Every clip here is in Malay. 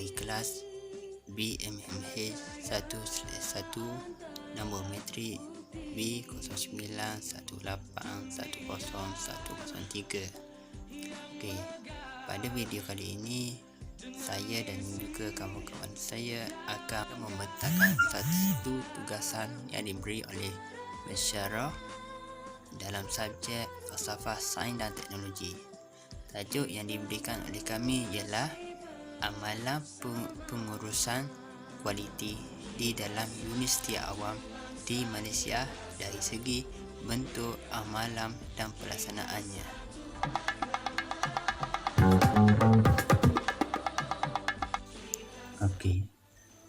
dari kelas BMMH 1/1 nombor metrik B0918101003. Okey, pada video kali ini saya dan juga kawan-kawan saya akan membentangkan satu tugasan yang diberi oleh Masyarah dalam subjek Falsafah Sains dan Teknologi. Tajuk yang diberikan oleh kami ialah Amalan Pengurusan Kualiti di dalam Universiti Awam di Malaysia dari segi bentuk, amalan dan pelaksanaannya. Okey,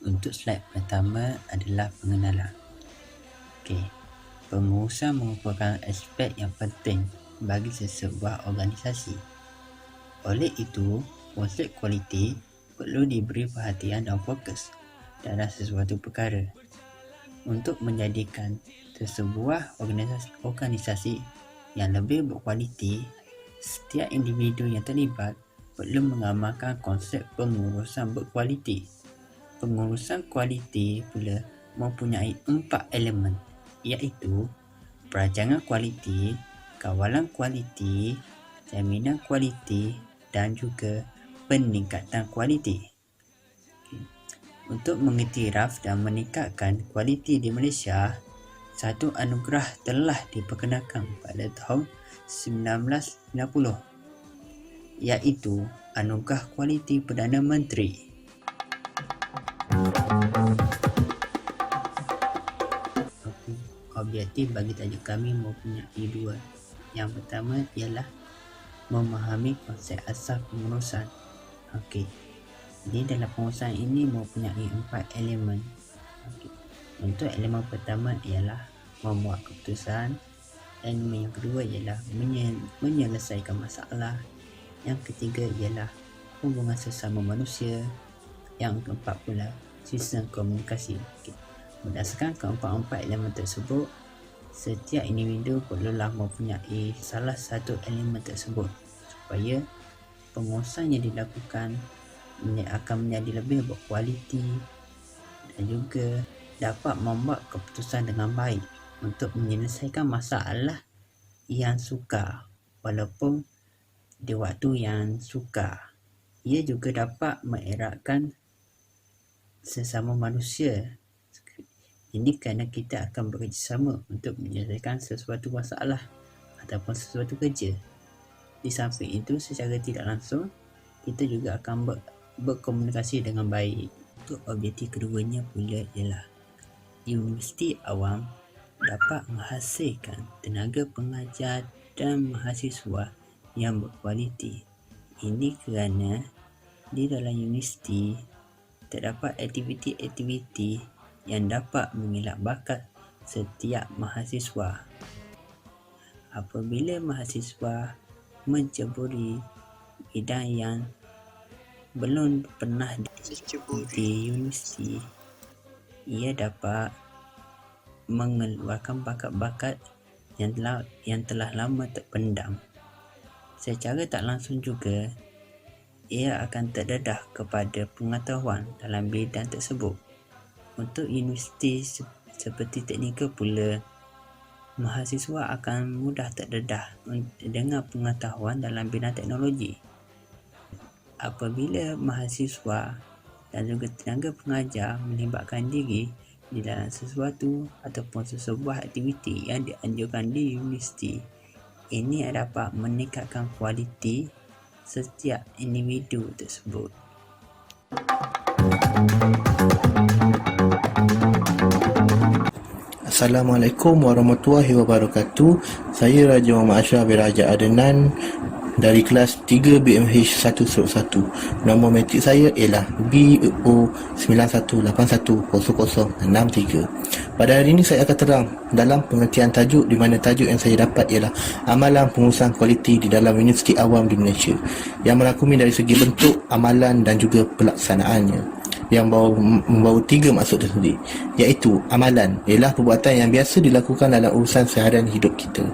untuk slide pertama adalah pengenalan. Okey, pengurusan merupakan aspek yang penting bagi sesebuah organisasi. Oleh itu, konsep kualiti perlu diberi perhatian dan fokus dalam sesuatu perkara. Untuk menjadikan sesebuah organisasi yang lebih berkualiti, setiap individu yang terlibat perlu mengamalkan konsep pengurusan berkualiti. Pengurusan kualiti pula mempunyai 4 elemen, iaitu perancangan kualiti, kawalan kualiti, jaminan kualiti dan juga peningkatan kualiti. Untuk mengiktiraf dan meningkatkan kualiti di Malaysia, satu anugerah telah diperkenalkan pada tahun 1990, iaitu Anugerah Kualiti Perdana Menteri. Objektif bagi tajuk kami mempunyai 2. Yang pertama ialah memahami konsep asas pengurusan. Okey, di dalam pengurusan ini mempunyai 4 elemen. Okey, untuk elemen pertama ialah membuat keputusan. Elemen yang kedua ialah menyelesaikan masalah. Yang ketiga ialah hubungan sesama manusia. Yang keempat pula sistem komunikasi. Okay. Berdasarkan keempat-empat elemen tersebut, setiap individu perlulah mempunyai salah satu elemen tersebut supaya pengurusan yang dilakukan akan menjadi lebih berkualiti dan juga dapat membuat keputusan dengan baik untuk menyelesaikan masalah yang sukar walaupun di waktu yang sukar. Ia juga dapat mengeratkan sesama manusia. Ini kerana kita akan bekerjasama untuk menyelesaikan sesuatu masalah ataupun sesuatu kerja. Di samping itu, secara tidak langsung, kita juga akan berkomunikasi dengan baik. Untuk objektif keduanya pula ialah Universiti Awam dapat menghasilkan tenaga pengajar dan mahasiswa yang berkualiti. Ini kerana di dalam universiti terdapat aktiviti-aktiviti yang dapat mengelak bakat setiap mahasiswa. Apabila mahasiswa menceburi bidang yang belum pernah di universiti, ia dapat mengeluarkan bakat-bakat yang telah lama terpendam. Secara tak langsung juga, ia akan terdedah kepada pengetahuan dalam bidang tersebut. Untuk universiti seperti teknikal pula, mahasiswa akan mudah terdedah dengan pengetahuan dalam bidang teknologi. Apabila mahasiswa dan juga tenaga pengajar melibatkan diri di dalam sesuatu ataupun sesebuah aktiviti yang dianjurkan di universiti, ini dapat meningkatkan kualiti setiap individu tersebut. Assalamualaikum warahmatullahi wabarakatuh. Saya Raja Muhammad Ashraf bin Raja Adnan dari kelas 3 BMH 1/1. Nombor metrik saya ialah BO91810063. Pada hari ini saya akan terang dalam pengertian tajuk, di mana tajuk yang saya dapat ialah Amalan Pengurusan Kualiti di dalam Universiti Awam di Malaysia, yang merangkumi dari segi bentuk, amalan dan juga pelaksanaannya, yang membawa 3 maksud tersendiri, iaitu amalan ialah perbuatan yang biasa dilakukan dalam urusan seharian hidup kita.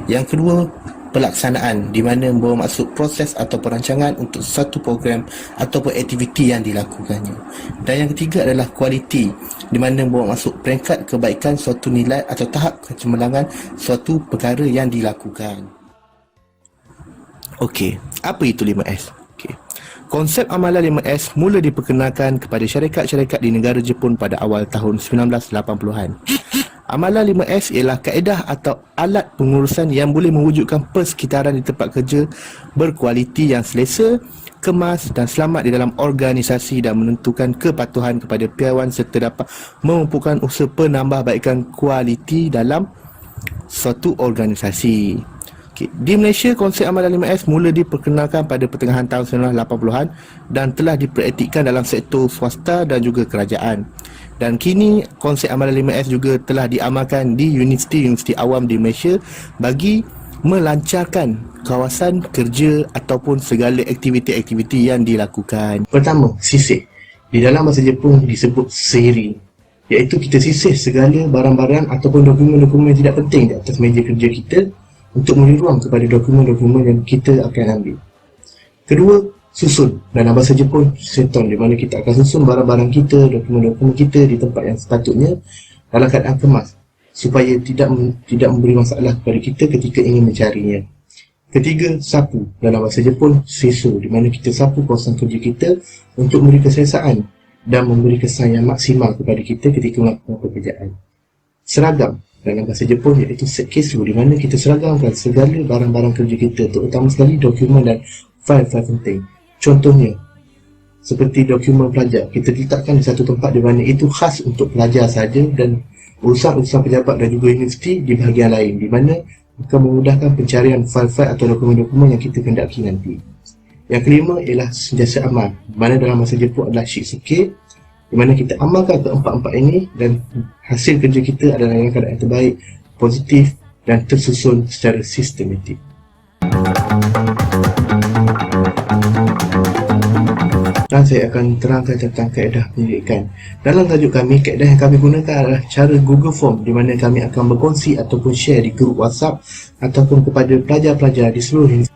Yang kedua, pelaksanaan, di mana membawa maksud proses atau perancangan untuk satu program ataupun aktiviti yang dilakukannya. Dan yang ketiga adalah kualiti, di mana membawa maksud peringkat kebaikan suatu nilai atau tahap kecemerlangan suatu perkara yang dilakukan. Okey, apa itu 5S? Okey. Konsep amalan 5S mula diperkenalkan kepada syarikat-syarikat di negara Jepun pada awal tahun 1980-an. Amalan 5S ialah kaedah atau alat pengurusan yang boleh mewujudkan persekitaran di tempat kerja berkualiti yang selesa, kemas dan selamat di dalam organisasi dan menentukan kepatuhan kepada piawan serta dapat memampukan usaha penambahbaikan kualiti dalam suatu organisasi. Okay. Di Malaysia, konsep amalan 5S mula diperkenalkan pada pertengahan tahun 1980-an dan telah dipraktikkan dalam sektor swasta dan juga kerajaan. Dan kini konsep amalan 5S juga telah diamalkan di universiti-universiti awam di Malaysia bagi melancarkan kawasan kerja ataupun segala aktiviti-aktiviti yang dilakukan. Pertama, sisih. Di dalam bahasa Jepun disebut seiri, iaitu kita sisih segala barang-barang ataupun dokumen-dokumen yang tidak penting di atas meja kerja kita untuk memberi ruang kepada dokumen-dokumen yang kita akan ambil. Kedua, susun. Dalam bahasa Jepun, seton, di mana kita akan susun barang-barang kita, dokumen-dokumen kita di tempat yang sepatutnya dalam keadaan kemas supaya tidak memberi masalah kepada kita ketika ingin mencarinya. Ketiga, sapu. Dalam bahasa Jepun, seso, di mana kita sapu kawasan kerja kita untuk memberi keselesaan dan memberi kesan yang maksimal kepada kita ketika melakukan pekerjaan. Seragam. Dalam bahasa Jepun iaitu setkesu, di mana kita seragamkan segala barang-barang kerja kita, terutama sekali dokumen dan fail-fail penting. Contohnya, seperti dokumen pelajar, kita letakkan di satu tempat di mana itu khas untuk pelajar saja dan urusan-urusan pejabat dan juga universiti di bahagian lain, di mana akan memudahkan pencarian fail-fail atau dokumen-dokumen yang kita kendaki nanti. Yang kelima ialah sentiasa amal, di mana dalam bahasa Jepun adalah shitsuke, di mana kita amalkan keempat-empat ini dan hasil kerja kita adalah dalam keadaan terbaik, positif dan tersusun secara sistematik. Dan saya akan terangkan tentang kaedah pendidikan. Dalam tajuk kami, kaedah yang kami gunakan adalah cara Google Form, di mana kami akan berkongsi ataupun share di grup WhatsApp ataupun kepada pelajar-pelajar di seluruh universiti.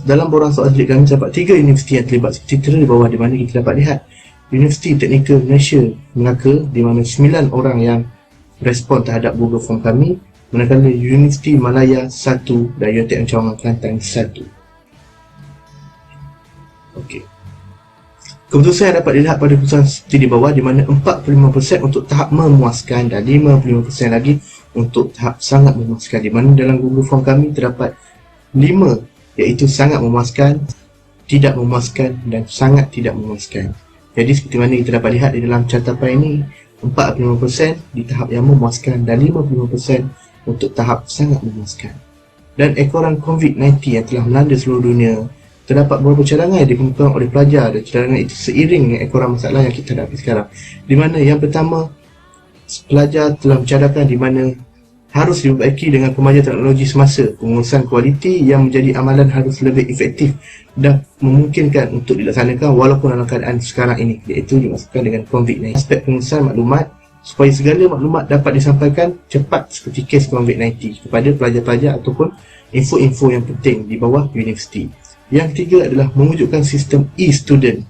Dalam borang soal didik kami terdapat 3 universiti yang terlibat seperti tertera di bawah, di mana kita dapat lihat Universiti Teknikal Malaysia Melaka, di mana 9 orang yang respon terhadap Google Form kami, manakala Universiti Malaya 1 dan UiTM Cawangan Kelantan 1. Okey. Keputusan yang dapat dilihat pada keputusan seperti di bawah, di mana 45% untuk tahap memuaskan dan 55% lagi untuk tahap sangat memuaskan, di mana dalam Google Form kami terdapat 5, iaitu sangat memuaskan, tidak memuaskan dan sangat tidak memuaskan. Jadi seperti mana kita dapat lihat di dalam catatan ini, 45% di tahap yang memuaskan dan 55% untuk tahap sangat memuaskan. Dan ekoran COVID-19 yang telah melanda seluruh dunia, terdapat beberapa cadangan yang dikemukakan oleh pelajar, dan cadangan itu seiring dengan ekoran masalah yang kita hadapi sekarang. Di mana yang pertama, pelajar telah mencadangkan di mana harus diperbaiki dengan kemajuan teknologi semasa. Pengurusan kualiti yang menjadi amalan harus lebih efektif dan memungkinkan untuk dilaksanakan walaupun dalam keadaan sekarang ini, iaitu dimasukkan dengan COVID-19. Aspek pengurusan maklumat, supaya segala maklumat dapat disampaikan cepat seperti kes COVID-19 kepada pelajar-pelajar ataupun info-info yang penting di bawah universiti. Yang ketiga adalah mewujudkan sistem e-student,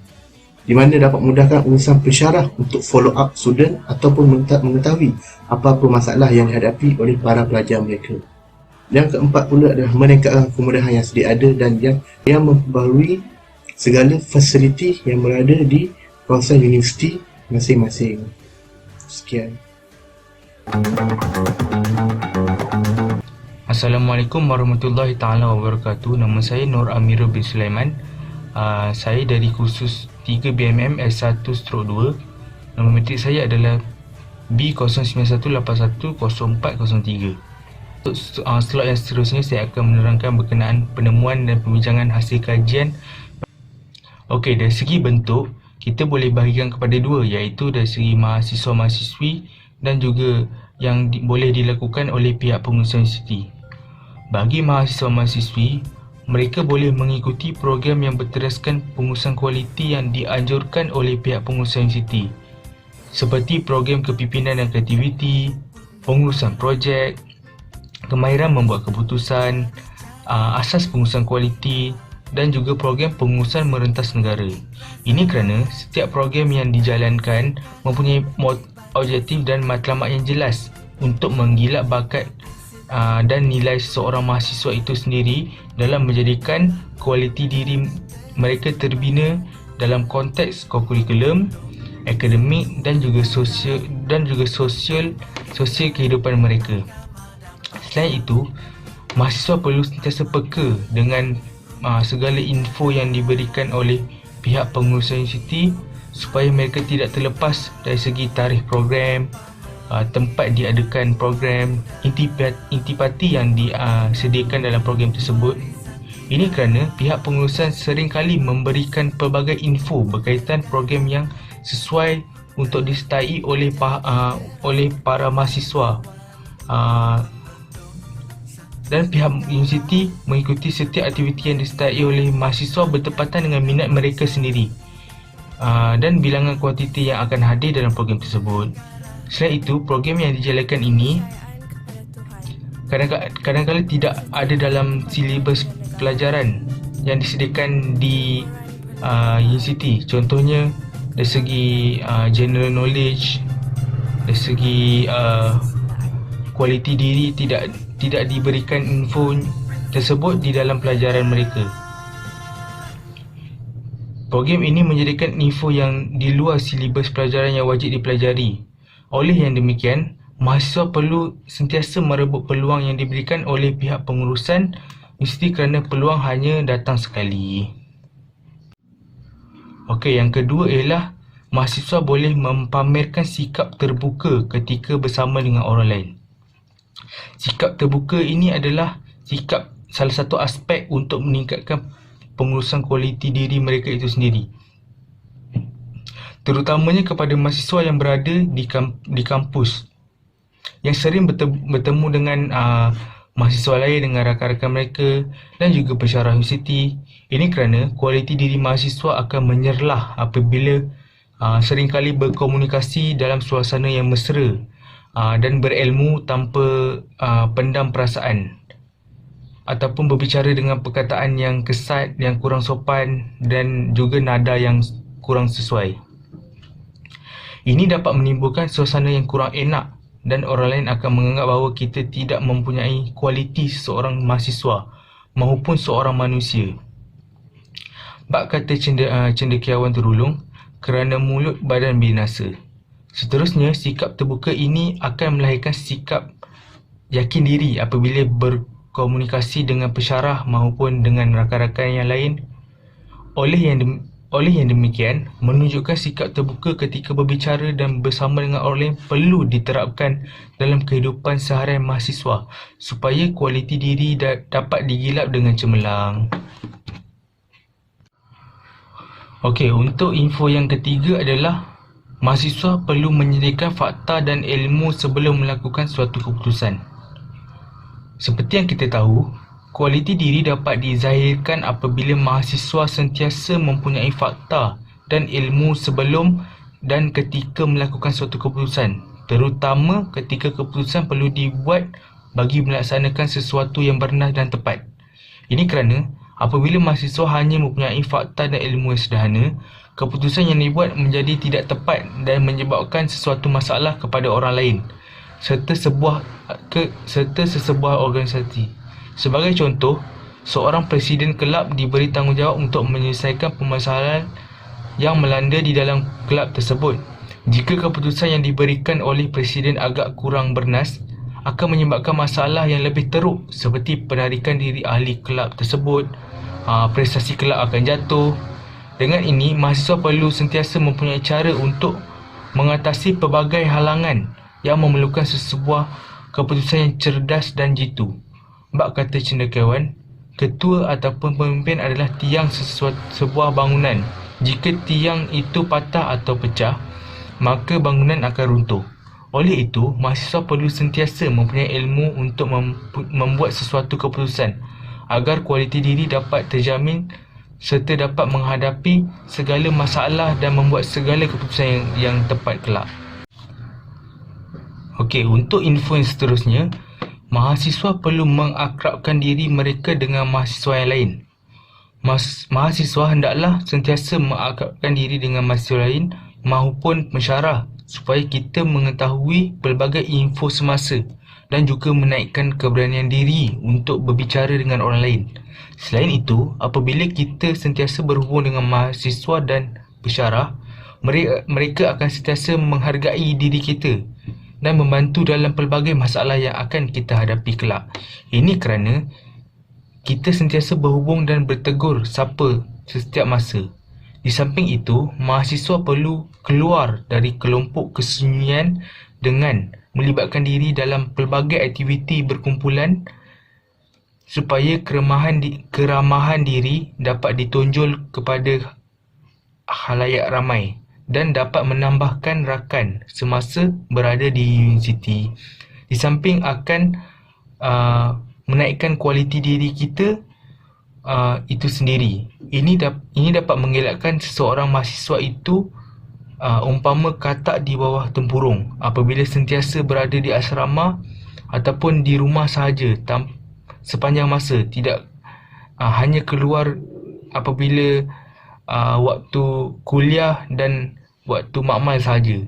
di mana dapat memudahkan urusan pensyarah untuk follow up student ataupun mengetahui apa-apa masalah yang dihadapi oleh para pelajar mereka. Yang keempat pula adalah meningkatkan kemudahan yang sedia ada dan yang memperbarui segala fasiliti yang berada di kawasan universiti masing-masing. Sekian. Assalamualaikum warahmatullahi taala wabarakatuh. Nama saya Nur Amirul bin Sulaiman. Saya dari kursus 3 BMM S1/2. Nombor matrik saya adalah B0918104003. Untuk slot yang seterusnya, saya akan menerangkan berkenaan penemuan dan pembincangan hasil kajian. Okey, dari segi bentuk, kita boleh bahagikan kepada dua, iaitu dari segi mahasiswa-mahasiswi dan juga yang boleh dilakukan oleh pihak pengurusan universiti. Bagi mahasiswa-mahasiswi, mereka boleh mengikuti program yang berteraskan pengurusan kualiti yang dianjurkan oleh pihak pengurusan universiti, seperti program kepimpinan dan kreativiti, pengurusan projek, kemahiran membuat keputusan, asas pengurusan kualiti dan juga program pengurusan merentas negara. Ini kerana setiap program yang dijalankan mempunyai objektif dan matlamat yang jelas untuk menggilap bakat dan nilai seseorang mahasiswa itu sendiri dalam menjadikan kualiti diri mereka terbina dalam konteks kurikulum, akademik dan juga sosial kehidupan mereka. Selain itu, mahasiswa perlu sentiasa peka dengan segala info yang diberikan oleh pihak pengurusan universiti supaya mereka tidak terlepas dari segi tarikh program, tempat diadakan program, intipati yang disediakan dalam program tersebut. Ini kerana pihak pengurusan seringkali memberikan pelbagai info berkaitan program yang sesuai untuk disertai oleh para mahasiswa, dan pihak universiti mengikuti setiap aktiviti yang disertai oleh mahasiswa bertepatan dengan minat mereka sendiri dan bilangan kuantiti yang akan hadir dalam program tersebut. Selain itu, program yang dijalankan ini kadang-kadang tidak ada dalam silibus pelajaran yang disediakan di universiti. Contohnya dari segi general knowledge, dari segi kualiti diri tidak diberikan info tersebut di dalam pelajaran mereka. Program ini menjadikan info yang di luar silibus pelajaran yang wajib dipelajari. Oleh yang demikian, mahasiswa perlu sentiasa merebut peluang yang diberikan oleh pihak pengurusan universiti kerana peluang hanya datang sekali. Okey, yang kedua ialah mahasiswa boleh mempamerkan sikap terbuka ketika bersama dengan orang lain. Sikap terbuka ini adalah salah satu aspek untuk meningkatkan pengurusan kualiti diri mereka itu sendiri, terutamanya kepada mahasiswa yang berada di kampus yang sering bertemu dengan mahasiswa lain, dengan rakan-rakan mereka dan juga pensyarah universiti. Ini kerana kualiti diri mahasiswa akan menyerlah apabila seringkali berkomunikasi dalam suasana yang mesra dan berilmu tanpa pendam perasaan, ataupun berbicara dengan perkataan yang kesat, yang kurang sopan dan juga nada yang kurang sesuai. Ini dapat menimbulkan suasana yang kurang enak dan orang lain akan menganggap bahawa kita tidak mempunyai kualiti seorang mahasiswa maupun seorang manusia. Bab kata cendekiawan terulung, kerana mulut badan binasa. Seterusnya, sikap terbuka ini akan melahirkan sikap yakin diri apabila berkomunikasi dengan pensyarah maupun dengan rakan-rakan yang lain. Oleh yang demikian, menunjukkan sikap terbuka ketika berbicara dan bersama dengan orang lain perlu diterapkan dalam kehidupan seharian mahasiswa supaya kualiti diri dapat digilap dengan cemerlang. Okey, untuk info yang ketiga adalah mahasiswa perlu menyediakan fakta dan ilmu sebelum melakukan suatu keputusan. Seperti yang kita tahu, kualiti diri dapat dizahirkan apabila mahasiswa sentiasa mempunyai fakta dan ilmu sebelum dan ketika melakukan suatu keputusan, terutama ketika keputusan perlu dibuat bagi melaksanakan sesuatu yang benar dan tepat. Ini kerana apabila mahasiswa hanya mempunyai fakta dan ilmu yang sederhana, keputusan yang dibuat menjadi tidak tepat dan menyebabkan sesuatu masalah kepada orang lain serta sesebuah organisasi. Sebagai contoh, seorang presiden kelab diberi tanggungjawab untuk menyelesaikan permasalahan yang melanda di dalam kelab tersebut. Jika keputusan yang diberikan oleh presiden agak kurang bernas, akan menyebabkan masalah yang lebih teruk seperti penarikan diri ahli kelab tersebut, prestasi kelab akan jatuh. Dengan ini, mahasiswa perlu sentiasa mempunyai cara untuk mengatasi pelbagai halangan yang memerlukan sesebuah keputusan yang cerdas dan jitu. Bab kata cendekiawan, ketua ataupun pemimpin adalah tiang sebuah bangunan. Jika tiang itu patah atau pecah, maka bangunan akan runtuh. Oleh itu, mahasiswa perlu sentiasa mempunyai ilmu untuk membuat sesuatu keputusan agar kualiti diri dapat terjamin serta dapat menghadapi segala masalah dan membuat segala keputusan yang tepat kelak. Okey, untuk info yang seterusnya, mahasiswa perlu mengakrabkan diri mereka dengan mahasiswa yang lain. Mahasiswa hendaklah sentiasa mengakrabkan diri dengan mahasiswa lain maupun pensyarah supaya kita mengetahui pelbagai info semasa dan juga menaikkan keberanian diri untuk berbicara dengan orang lain. Selain itu, apabila kita sentiasa berhubung dengan mahasiswa dan pensyarah, mereka akan sentiasa menghargai diri kita dan membantu dalam pelbagai masalah yang akan kita hadapi kelak. Ini kerana kita sentiasa berhubung dan bertegur sapa setiap masa. Di samping itu, mahasiswa perlu keluar dari kelompok kesunyian dengan melibatkan diri dalam pelbagai aktiviti berkumpulan supaya keramahan diri dapat ditonjol kepada khalayak ramai dan dapat menambahkan rakan semasa berada di universiti. Di samping akan menaikkan kualiti diri kita itu sendiri. Ini dapat mengelakkan seseorang mahasiswa itu umpama katak di bawah tempurung apabila sentiasa berada di asrama ataupun di rumah sahaja sepanjang masa, tidak hanya keluar apabila waktu kuliah dan waktu makmal sahaja.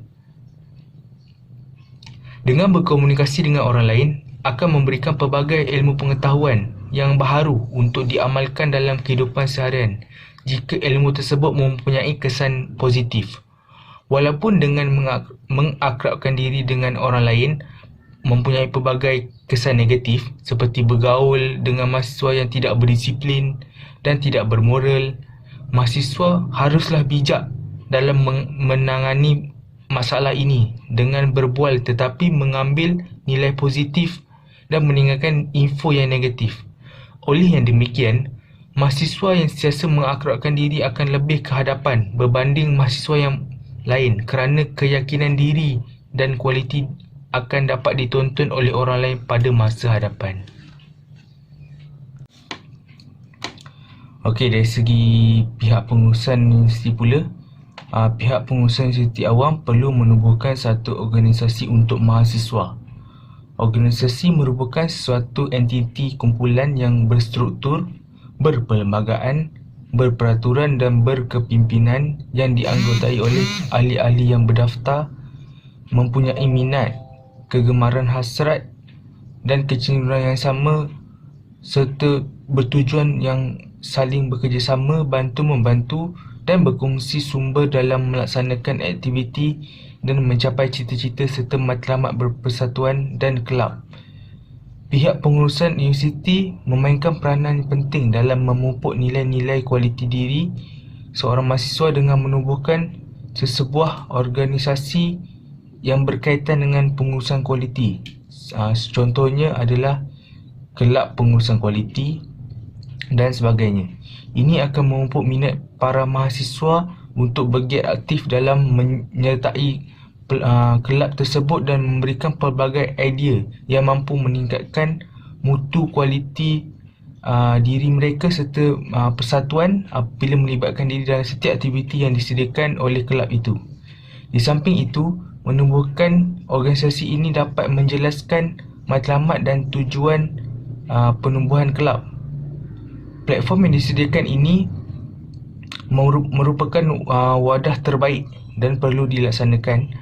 Dengan berkomunikasi dengan orang lain akan memberikan pelbagai ilmu pengetahuan yang baharu untuk diamalkan dalam kehidupan seharian jika ilmu tersebut mempunyai kesan positif. Walaupun dengan mengakrabkan diri dengan orang lain mempunyai pelbagai kesan negatif seperti bergaul dengan mahasiswa yang tidak berdisiplin dan tidak bermoral, mahasiswa haruslah bijak dalam menangani masalah ini dengan berbual tetapi mengambil nilai positif dan meninggalkan info yang negatif. Oleh yang demikian, mahasiswa yang sentiasa mengakrabkan diri akan lebih ke hadapan berbanding mahasiswa yang lain kerana keyakinan diri dan kualiti akan dapat ditonton oleh orang lain pada masa hadapan. Okey, dari segi pihak pengurusan universiti pula, pihak pengurusan universiti awam perlu menubuhkan satu organisasi untuk mahasiswa. Organisasi merupakan suatu entiti kumpulan yang berstruktur, berperlembagaan, berperaturan dan berkepimpinan yang dianggotai oleh ahli-ahli yang berdaftar, mempunyai minat, kegemaran hasrat dan kecenderungan yang sama serta bertujuan yang saling bekerjasama, bantu-membantu dan berkongsi sumber dalam melaksanakan aktiviti dan mencapai cita-cita serta matlamat berpersatuan dan kelab. Pihak pengurusan universiti memainkan peranan penting dalam memupuk nilai-nilai kualiti diri seorang mahasiswa dengan menubuhkan sesebuah organisasi yang berkaitan dengan pengurusan kualiti. Contohnya adalah kelab pengurusan kualiti dan sebagainya. Ini akan memupuk minat para mahasiswa untuk bergiat aktif dalam menyertai kelab tersebut dan memberikan pelbagai idea yang mampu meningkatkan mutu kualiti diri mereka serta persatuan apabila melibatkan diri dalam setiap aktiviti yang disediakan oleh kelab itu. Di samping itu, menubuhkan organisasi ini dapat menjelaskan matlamat dan tujuan penumbuhan kelab. Platform yang disediakan ini merupakan wadah terbaik dan perlu dilaksanakan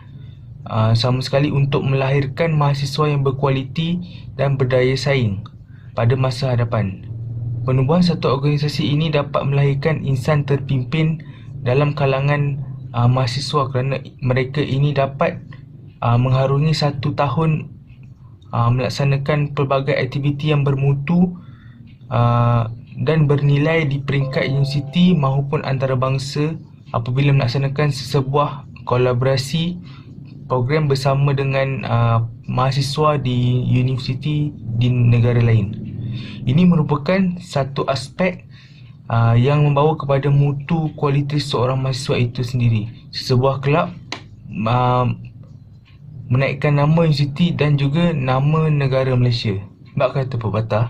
sama sekali untuk melahirkan mahasiswa yang berkualiti dan berdaya saing pada masa hadapan. Penubuhan satu organisasi ini dapat melahirkan insan terpimpin dalam kalangan mahasiswa kerana mereka ini dapat mengharungi 1 tahun melaksanakan pelbagai aktiviti yang bermutu dan bernilai di peringkat universiti maupun antarabangsa apabila melaksanakan sebuah kolaborasi program bersama dengan mahasiswa di universiti di negara lain. Ini merupakan satu aspek yang membawa kepada mutu kualiti seorang mahasiswa itu sendiri. Sebuah kelab menaikkan nama universiti dan juga nama negara Malaysia. Bab kata pepatah,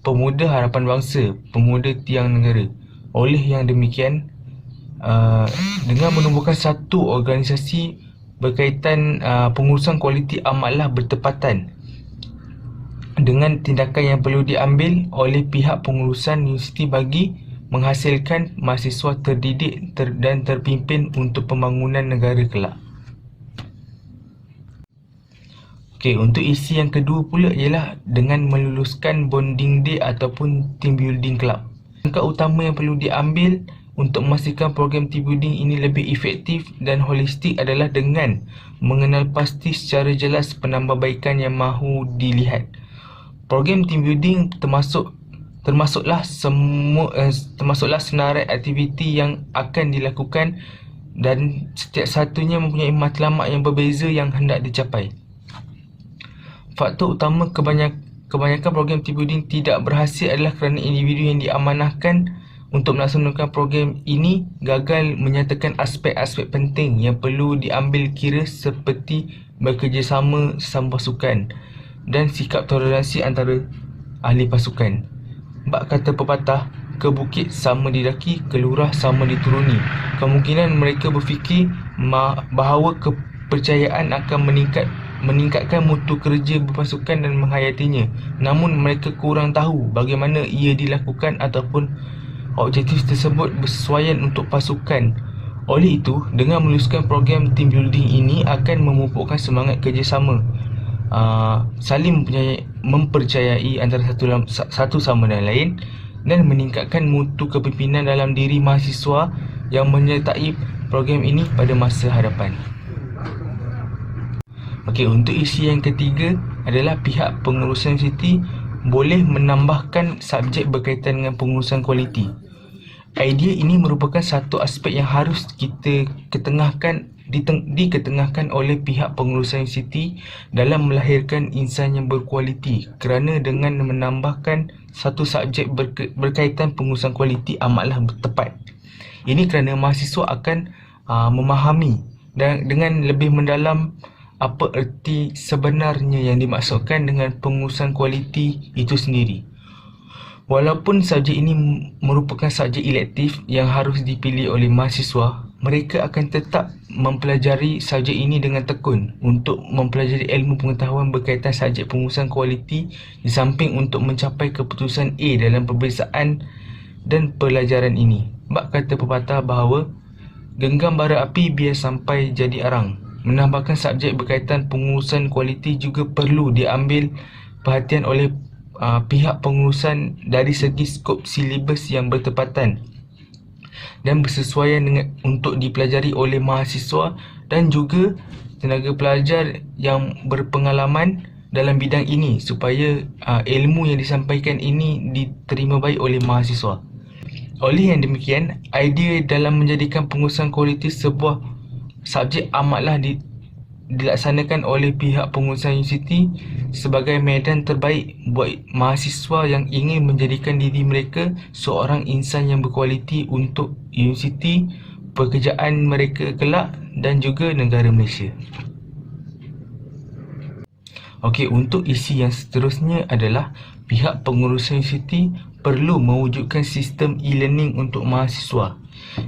pemuda harapan bangsa, pemuda tiang negara. Oleh yang demikian, dengan menumbuhkan satu organisasi berkaitan pengurusan kualiti amatlah bertepatan dengan tindakan yang perlu diambil oleh pihak pengurusan universiti bagi menghasilkan mahasiswa terdidik dan terpimpin untuk pembangunan negara kelak. Okey, untuk isi yang kedua pula ialah dengan meluluskan bonding day ataupun team building club. Langkah utama yang perlu diambil untuk memastikan program team building ini lebih efektif dan holistik adalah dengan mengenal pasti secara jelas penambahbaikan yang mahu dilihat. Program team building termasuklah senarai aktiviti yang akan dilakukan dan setiap satunya mempunyai matlamat yang berbeza yang hendak dicapai. Faktor utama kebanyakan program team building tidak berhasil adalah kerana individu yang diamanahkan untuk melaksanakan program ini gagal menyatakan aspek-aspek penting yang perlu diambil kira seperti bekerjasama sesama pasukan dan sikap toleransi antara ahli pasukan. Bak kata pepatah, ke bukit sama didaki, ke lurah sama dituruni. Kemungkinan mereka berfikir bahawa kepercayaan akan meningkatkan mutu kerja berpasukan dan menghayatinya. Namun mereka kurang tahu bagaimana ia dilakukan ataupun objektif tersebut bersesuaian untuk pasukan. Oleh itu, dengan meluluskan program team building ini akan memupukkan semangat kerjasama, saling mempercayai antara satu sama lain dan meningkatkan mutu kepimpinan dalam diri mahasiswa yang menyertai program ini pada masa hadapan. Okey, untuk isi yang ketiga adalah pihak pengurusan universiti boleh menambahkan subjek berkaitan dengan pengurusan kualiti. Idea ini merupakan satu aspek yang harus kita diketengahkan oleh pihak pengurusan universiti dalam melahirkan insan yang berkualiti, kerana dengan menambahkan satu subjek berkaitan pengurusan kualiti amatlah tepat. Ini kerana mahasiswa akan memahami dan dengan lebih mendalam apa erti sebenarnya yang dimaksudkan dengan pengurusan kualiti itu sendiri. Walaupun subjek ini merupakan subjek elektif yang harus dipilih oleh mahasiswa, mereka akan tetap mempelajari subjek ini dengan tekun untuk mempelajari ilmu pengetahuan berkaitan subjek pengurusan kualiti di samping untuk mencapai keputusan A dalam peperiksaan dan pelajaran ini. Bak kata pepatah bahawa genggam bara api biar sampai jadi arang. Menambahkan subjek berkaitan pengurusan kualiti juga perlu diambil perhatian oleh pihak pengurusan dari segi skop silibus yang bertepatan dan bersesuaian dengan untuk dipelajari oleh mahasiswa dan juga tenaga pelajar yang berpengalaman dalam bidang ini supaya ilmu yang disampaikan ini diterima baik oleh mahasiswa. Oleh yang demikian, idea dalam menjadikan pengurusan kualiti sebuah subjek amatlah dilaksanakan oleh pihak pengurusan universiti sebagai medan terbaik buat mahasiswa yang ingin menjadikan diri mereka seorang insan yang berkualiti untuk universiti, pekerjaan mereka kelak dan juga negara Malaysia. Okey, untuk isi yang seterusnya adalah pihak pengurusan universiti perlu mewujudkan sistem e-learning untuk mahasiswa.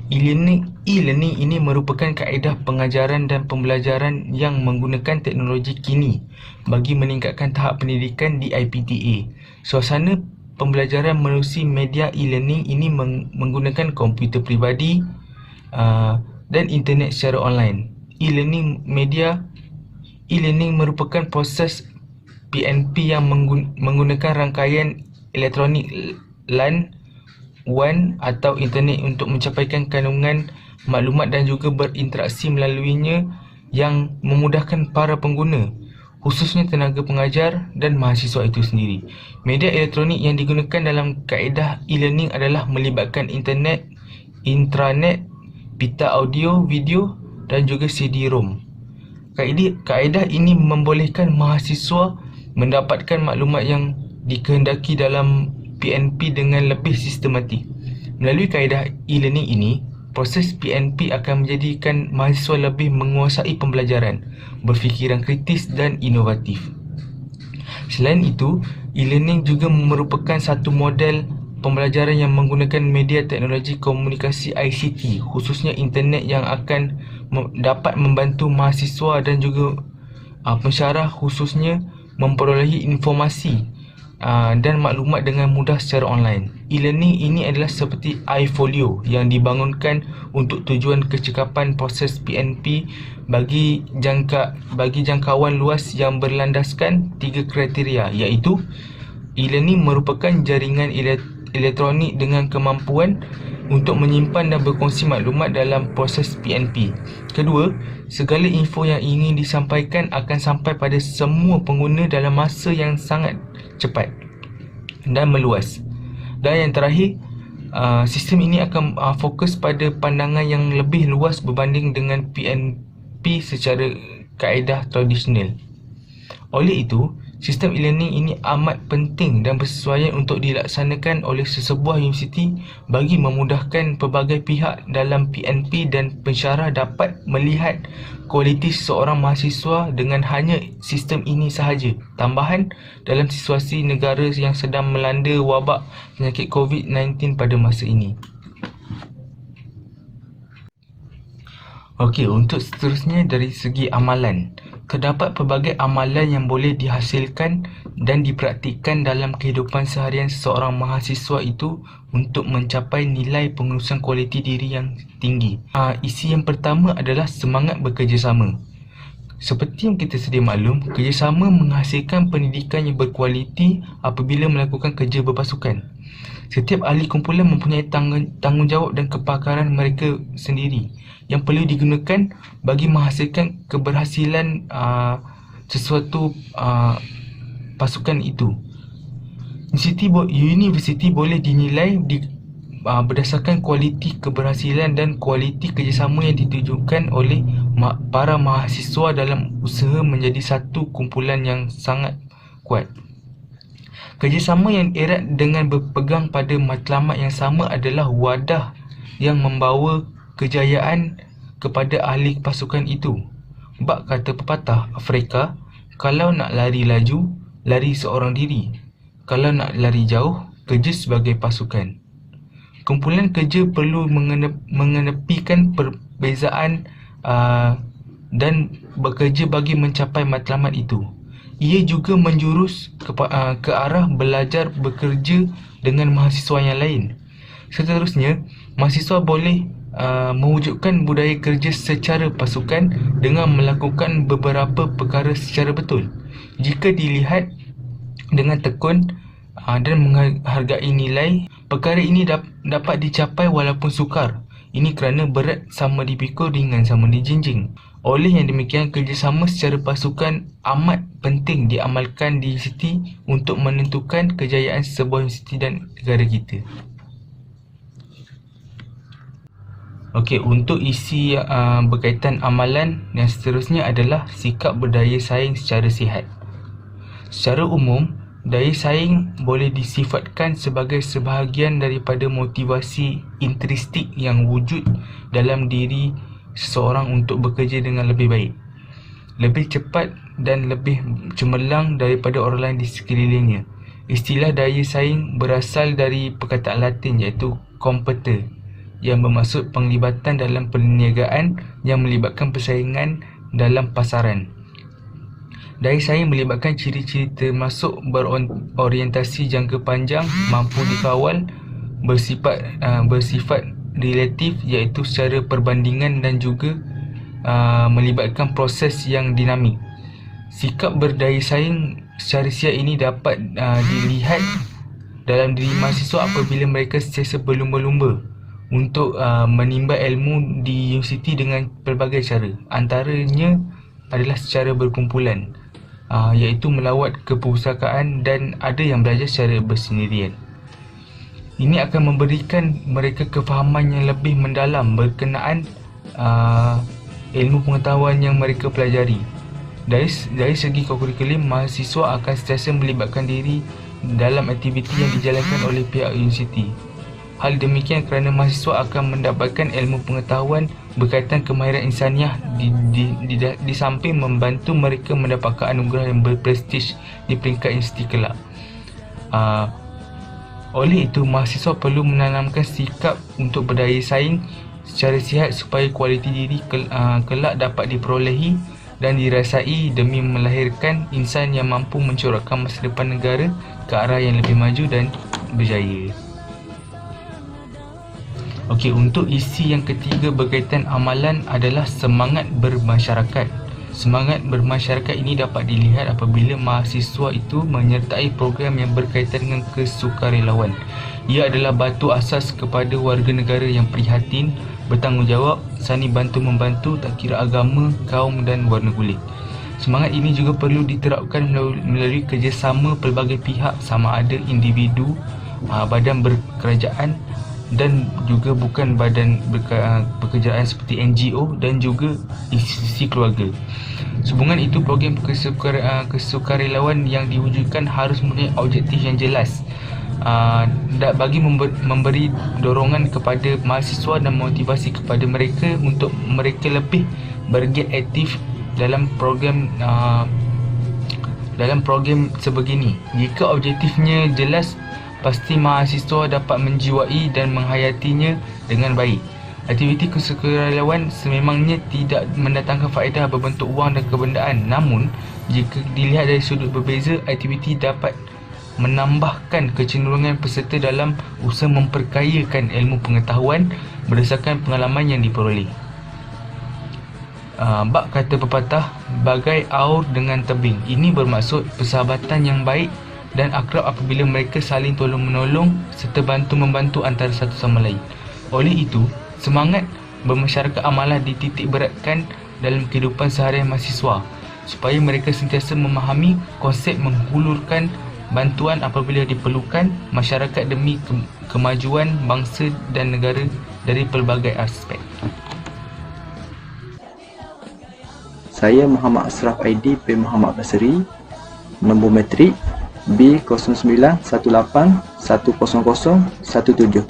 E-learning ini merupakan kaedah pengajaran dan pembelajaran yang menggunakan teknologi kini bagi meningkatkan tahap pendidikan di IPTA. Suasana pembelajaran melalui media e-learning ini menggunakan komputer peribadi dan internet secara online. E-learning merupakan proses PNP yang menggunakan rangkaian elektronik LAN, WAN atau internet untuk mencapaikan kandungan maklumat dan juga berinteraksi melaluinya yang memudahkan para pengguna, khususnya tenaga pengajar dan mahasiswa itu sendiri. Media elektronik yang digunakan dalam kaedah e-learning adalah melibatkan internet, intranet, pita audio, video dan juga CD-ROM. Kaedah ini membolehkan mahasiswa mendapatkan maklumat yang dikehendaki dalam PNP dengan lebih sistematik. Melalui kaedah e-learning ini, proses PNP akan menjadikan mahasiswa lebih menguasai pembelajaran, berfikiran kritis dan inovatif. Selain itu, e-learning juga merupakan satu model pembelajaran yang menggunakan media teknologi komunikasi ICT, khususnya internet yang akan dapat membantu mahasiswa dan juga pensyarah khususnya memperolehi informasi dan maklumat dengan mudah secara online. E-learning ini adalah seperti iFolio yang dibangunkan untuk tujuan kecekapan proses PNP bagi jangkauan luas yang berlandaskan 3 kriteria, iaitu e-learning merupakan jaringan elektronik dengan kemampuan untuk menyimpan dan berkongsi maklumat dalam proses PNP. Kedua, segala info yang ingin disampaikan akan sampai pada semua pengguna dalam masa yang sangat cepat dan meluas. Dan yang terakhir, sistem ini akan fokus pada pandangan yang lebih luas berbanding dengan PNP secara kaedah tradisional. Oleh itu, sistem e-learning ini amat penting dan bersesuaian untuk dilaksanakan oleh sesebuah universiti bagi memudahkan pelbagai pihak dalam PNP dan pensyarah dapat melihat kualiti seorang mahasiswa dengan hanya sistem ini sahaja. Tambahan, dalam situasi negara yang sedang melanda wabak penyakit COVID-19 pada masa ini. Okey, untuk seterusnya dari segi amalan. Terdapat pelbagai amalan yang boleh dihasilkan dan dipraktikkan dalam kehidupan seharian seseorang mahasiswa itu untuk mencapai nilai pengurusan kualiti diri yang tinggi. Isi yang pertama adalah semangat bekerjasama. Seperti yang kita sedia maklum, kerjasama menghasilkan pendidikan yang berkualiti apabila melakukan kerja berpasukan. Setiap ahli kumpulan mempunyai tanggungjawab dan kepakaran mereka sendiri yang perlu digunakan bagi menghasilkan keberhasilan sesuatu pasukan itu. Universiti boleh dinilai berdasarkan kualiti keberhasilan dan kualiti kerjasama yang ditujukan oleh para mahasiswa dalam usaha menjadi satu kumpulan yang sangat kuat. Kerjasama yang erat dengan berpegang pada matlamat yang sama adalah wadah yang membawa kejayaan kepada ahli pasukan itu. Bak kata pepatah Afrika, kalau nak lari laju, lari seorang diri. Kalau nak lari jauh, kerja sebagai pasukan. Kumpulan kerja perlu mengenepikan perbezaan dan bekerja bagi mencapai matlamat itu. Ia juga menjurus ke arah belajar bekerja dengan mahasiswa yang lain. Seterusnya, mahasiswa boleh mewujudkan budaya kerja secara pasukan dengan melakukan beberapa perkara secara betul. Jika dilihat dengan tekun dan menghargai nilai, perkara ini dapat dicapai walaupun sukar. Ini kerana berat sama dipikul, ringan sama dijinjing. Oleh yang demikian, kerjasama secara pasukan amat penting diamalkan di universiti untuk menentukan kejayaan sebuah universiti dan negara kita. Okey, untuk isi berkaitan amalan yang seterusnya adalah sikap berdaya saing secara sihat. Secara umum, daya saing boleh disifatkan sebagai sebahagian daripada motivasi intrinsik yang wujud dalam diri seseorang untuk bekerja dengan lebih baik, lebih cepat dan lebih cemerlang daripada orang lain di sekelilingnya. Istilah daya saing berasal dari perkataan Latin iaitu compete, yang bermaksud penglibatan dalam perniagaan yang melibatkan persaingan dalam pasaran. Daya saing melibatkan ciri-ciri termasuk berorientasi jangka panjang, mampu dikawal, bersifat relatif iaitu secara perbandingan dan juga melibatkan proses yang dinamik. Sikap berdaya saing secara sihat ini dapat dilihat dalam diri mahasiswa apabila mereka sentiasa berlumba-lumba untuk menimba ilmu di universiti dengan pelbagai cara. Antaranya adalah secara berkumpulan, iaitu melawat ke perpustakaan, dan ada yang belajar secara bersendirian. Ini akan memberikan mereka kefahaman yang lebih mendalam berkenaan ilmu pengetahuan yang mereka pelajari. Dari segi kurikulum, mahasiswa akan sentiasa melibatkan diri dalam aktiviti yang dijalankan oleh pihak universiti. Hal demikian kerana mahasiswa akan mendapatkan ilmu pengetahuan berkaitan kemahiran insaniah di samping membantu mereka mendapatkan anugerah yang berprestij di peringkat universiti kelak. Oleh itu, mahasiswa perlu menanamkan sikap untuk berdaya saing secara sihat supaya kualiti diri kelak dapat diperolehi dan dirasai demi melahirkan insan yang mampu mencorakkan masa depan negara ke arah yang lebih maju dan berjaya. Okey, untuk isi yang ketiga berkaitan amalan adalah semangat bermasyarakat. Semangat bermasyarakat ini dapat dilihat apabila mahasiswa itu menyertai program yang berkaitan dengan kesukarelawan. Ia adalah batu asas kepada warga negara yang prihatin, bertanggungjawab, sani bantu-membantu tak kira agama, kaum dan warna kulit. Semangat ini juga perlu diterapkan melalui kerjasama pelbagai pihak, sama ada individu, badan berkerajaan dan juga bukan badan berkerajaan seperti NGO dan juga institusi keluarga. Sehubungan itu, program kesukarelawan yang diwujudkan harus mempunyai objektif yang jelas bagi memberi dorongan kepada mahasiswa dan motivasi kepada mereka untuk mereka lebih bergiat aktif dalam program sebegini. Jika objektifnya jelas, pasti mahasiswa dapat menjiwai dan menghayatinya dengan baik. Aktiviti kesukarelawan sememangnya tidak mendatangkan faedah berbentuk wang dan kebendaan. Namun, jika dilihat dari sudut berbeza, aktiviti dapat menambahkan kecenderungan peserta dalam usaha memperkayakan ilmu pengetahuan berdasarkan pengalaman yang diperoleh. Bab kata pepatah, bagai aur dengan tebing. Ini bermaksud persahabatan yang baik dan akrab apabila mereka saling tolong-menolong serta bantu-membantu antara satu sama lain. Oleh itu, semangat bermasyarakat amalah dititik beratkan dalam kehidupan seharian mahasiswa supaya mereka sentiasa memahami konsep menghulurkan bantuan apabila diperlukan masyarakat demi kemajuan bangsa dan negara dari pelbagai aspek. Saya Muhammad Ashraf Aidi bin Muhammad Basri, nombor matrik B0918100117,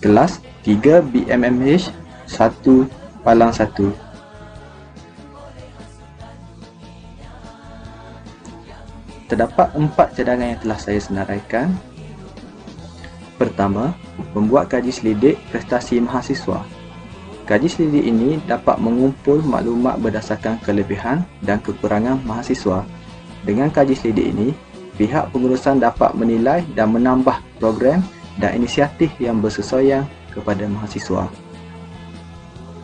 kelas 3 BMMH 1 Palang 1. Terdapat 4 cadangan yang telah saya senaraikan. Pertama, membuat kaji selidik prestasi mahasiswa. Kaji selidik ini dapat mengumpul maklumat berdasarkan kelebihan dan kekurangan mahasiswa. Dengan kaji selidik ini, pihak pengurusan dapat menilai dan menambah program dan inisiatif yang bersesuaian kepada mahasiswa.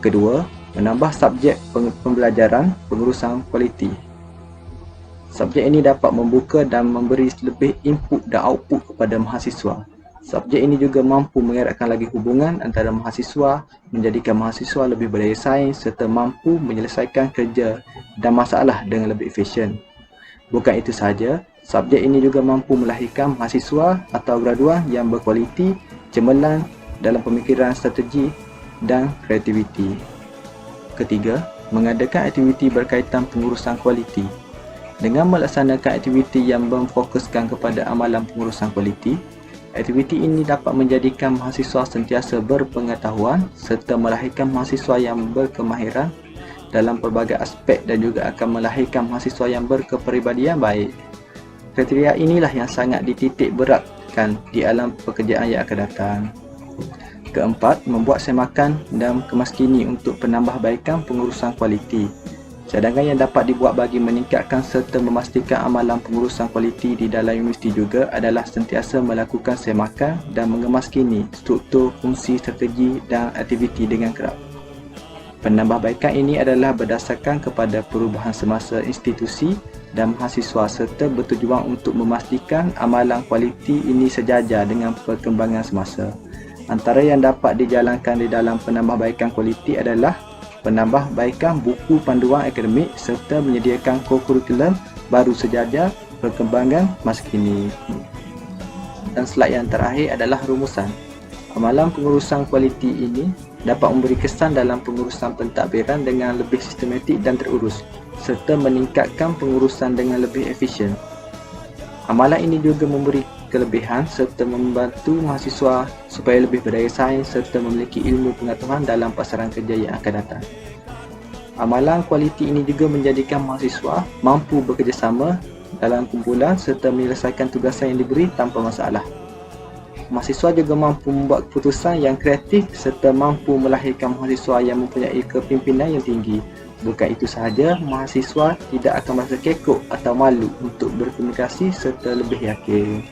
Kedua, menambah subjek pembelajaran pengurusan kualiti. Subjek ini dapat membuka dan memberi lebih input dan output kepada mahasiswa. Subjek ini juga mampu mengeratkan lagi hubungan antara mahasiswa, menjadikan mahasiswa lebih berdaya saing serta mampu menyelesaikan kerja dan masalah dengan lebih efisien. Bukan itu sahaja, subjek ini juga mampu melahirkan mahasiswa atau graduan yang berkualiti, cemerlang dalam pemikiran strategi dan kreativiti. Ketiga, mengadakan aktiviti berkaitan pengurusan kualiti. Dengan melaksanakan aktiviti yang memfokuskan kepada amalan pengurusan kualiti, aktiviti ini dapat menjadikan mahasiswa sentiasa berpengetahuan serta melahirkan mahasiswa yang berkemahiran dalam pelbagai aspek dan juga akan melahirkan mahasiswa yang berkepribadian baik. Kriteria inilah yang sangat dititik beratkan di alam pekerjaan yang akan datang. Keempat, membuat semakan dan kemaskini untuk penambahbaikan pengurusan kualiti. Cadangan yang dapat dibuat bagi meningkatkan serta memastikan amalan pengurusan kualiti di dalam universiti juga adalah sentiasa melakukan semakan dan mengemaskini struktur, fungsi, strategi dan aktiviti dengan kerap. Penambahbaikan ini adalah berdasarkan kepada perubahan semasa institusi dan mahasiswa serta bertujuan untuk memastikan amalan kualiti ini sejajar dengan perkembangan semasa. Antara yang dapat dijalankan di dalam penambahbaikan kualiti adalah penambahbaikan buku panduan akademik serta menyediakan kurikulum baru sejajar perkembangan masa kini. Dan slide yang terakhir adalah rumusan. Amalan pengurusan kualiti ini dapat memberi kesan dalam pengurusan pentadbiran dengan lebih sistematik dan terurus serta meningkatkan pengurusan dengan lebih efisien. Amalan ini juga memberi kelebihan serta membantu mahasiswa supaya lebih berdaya saing serta memiliki ilmu pengetahuan dalam pasaran kerja yang akan datang. Amalan kualiti ini juga menjadikan mahasiswa mampu bekerjasama dalam kumpulan serta menyelesaikan tugasan yang diberi tanpa masalah. Mahasiswa juga mampu membuat keputusan yang kreatif serta mampu melahirkan mahasiswa yang mempunyai kepimpinan yang tinggi Bukan itu sahaja, mahasiswa tidak akan merasa kekok atau malu untuk berkomunikasi serta lebih yakin.